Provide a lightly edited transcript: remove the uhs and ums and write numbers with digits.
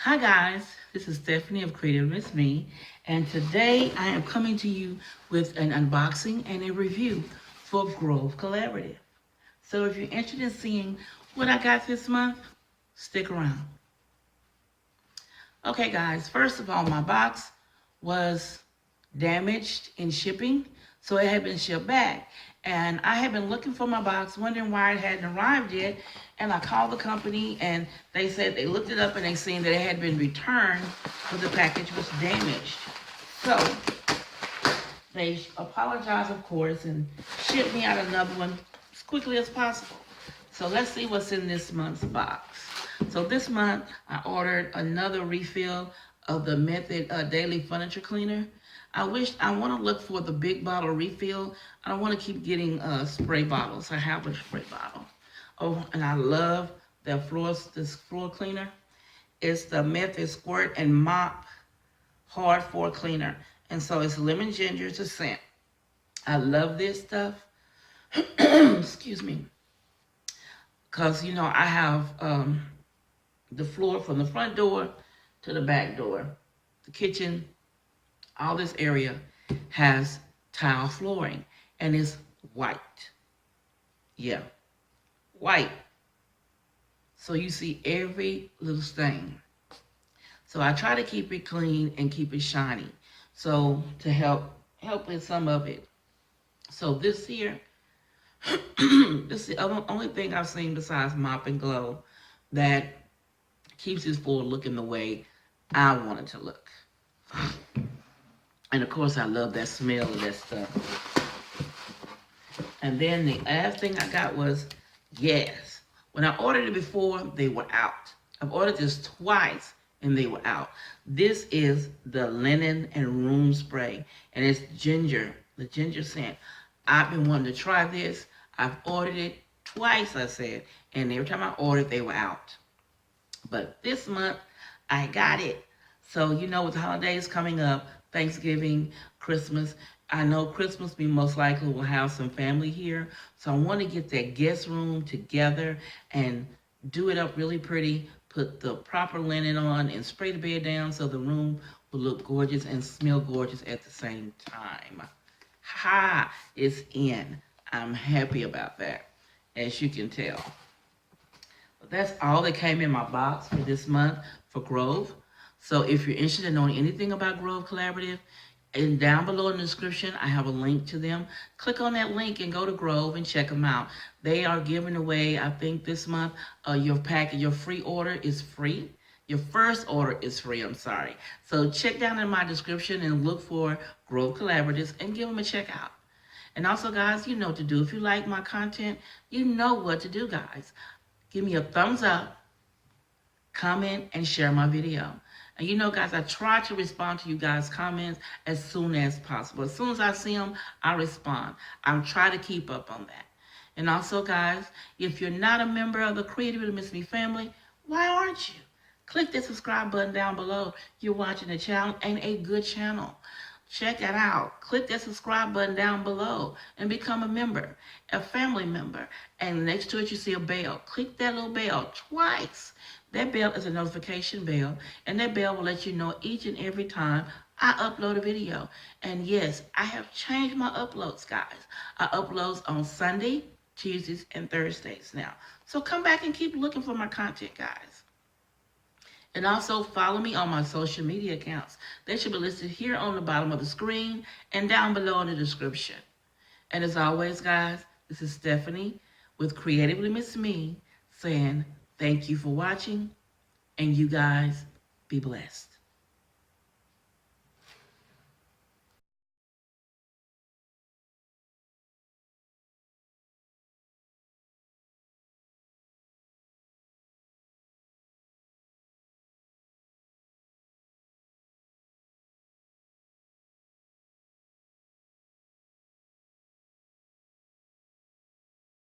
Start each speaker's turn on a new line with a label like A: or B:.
A: Hi guys, this is Stephanie of Creative Miss Me, and today I am coming to you with an unboxing and a review for Grove Collaborative. So if you're interested in seeing what I got this month, stick around. Okay guys, first of all, my box was damaged in shipping, so it had been shipped back. And I had been looking for my box, wondering why it hadn't arrived yet. And I called the company and they said they looked it up and they seen that it had been returned, but the package was damaged. So they apologized, of course, and shipped me out another one as quickly as possible. So let's see what's in this month's box. So this month I ordered another refill of the Method Daily Furniture Cleaner. I want to look for the big bottle refill. I don't want to keep getting spray bottles. I have a spray bottle. Oh, and I love this floor cleaner. It's the Method Squirt and Mop Hard Floor Cleaner. And so it's lemon ginger to scent. I love this stuff. Excuse me. Because, you know, I have the floor from the front door to the back door. The kitchen, all this area has tile flooring. And it's white. Yeah, white. So you see every little stain. So I try to keep it clean and keep it shiny. So to help with some of it. So this here, this is the only thing I've seen besides Mop and Glow that keeps this floor looking the way I want it to look. And of course I love that smell of that stuff. And then the last thing I got was gas. When I ordered it before, they were out. I've ordered this twice and they were out. This is the linen and room spray, and it's ginger, the ginger scent. I've been wanting to try this. I've ordered it twice, I said, and every time I ordered, they were out. But this month, I got it. So, you know, with the holidays coming up, Thanksgiving, Christmas, I know Christmas we most likely will have some family here. So I want to get that guest room together and do it up really pretty, put the proper linen on and spray the bed down so the room will look gorgeous and smell gorgeous at the same time. Ha! It's in. I'm happy about that, as you can tell. But that's all that came in my box for this month for Grove. So if you're interested in knowing anything about Grove Collaborative, and down below in the description, I have a link to them. Click on that link and go to Grove and check them out. They are giving away, I think this month, your package, your free order is free. Your first order is free, I'm sorry. So check down in my description and look for Grove Collaboratives and give them a check out. And also, guys, you know what to do. If you like my content, you know what to do, guys. Give me a thumbs up, comment, and share my video. And you know, guys, I try to respond to you guys' comments as soon as possible. As soon as I see them, I respond. I'm trying to keep up on that. And also, guys, if you're not a member of the Creative Miss Me family, why aren't you? Click the subscribe button down below. You're watching a channel and a good channel. Check that out. Click that subscribe button down below and become a member, a family member. And next to it, you see a bell. Click that little bell twice. That bell is a notification bell, and that bell will let you know each and every time I upload a video. And yes, I have changed my uploads, guys. I upload on Sunday, Tuesdays, and Thursdays now. So come back and keep looking for my content, guys. And also follow me on my social media accounts. They should be listed here on the bottom of the screen and down below in the description. And as always, guys, this is Stephanie with Creatively Miss Me saying thank you for watching, and you guys be blessed.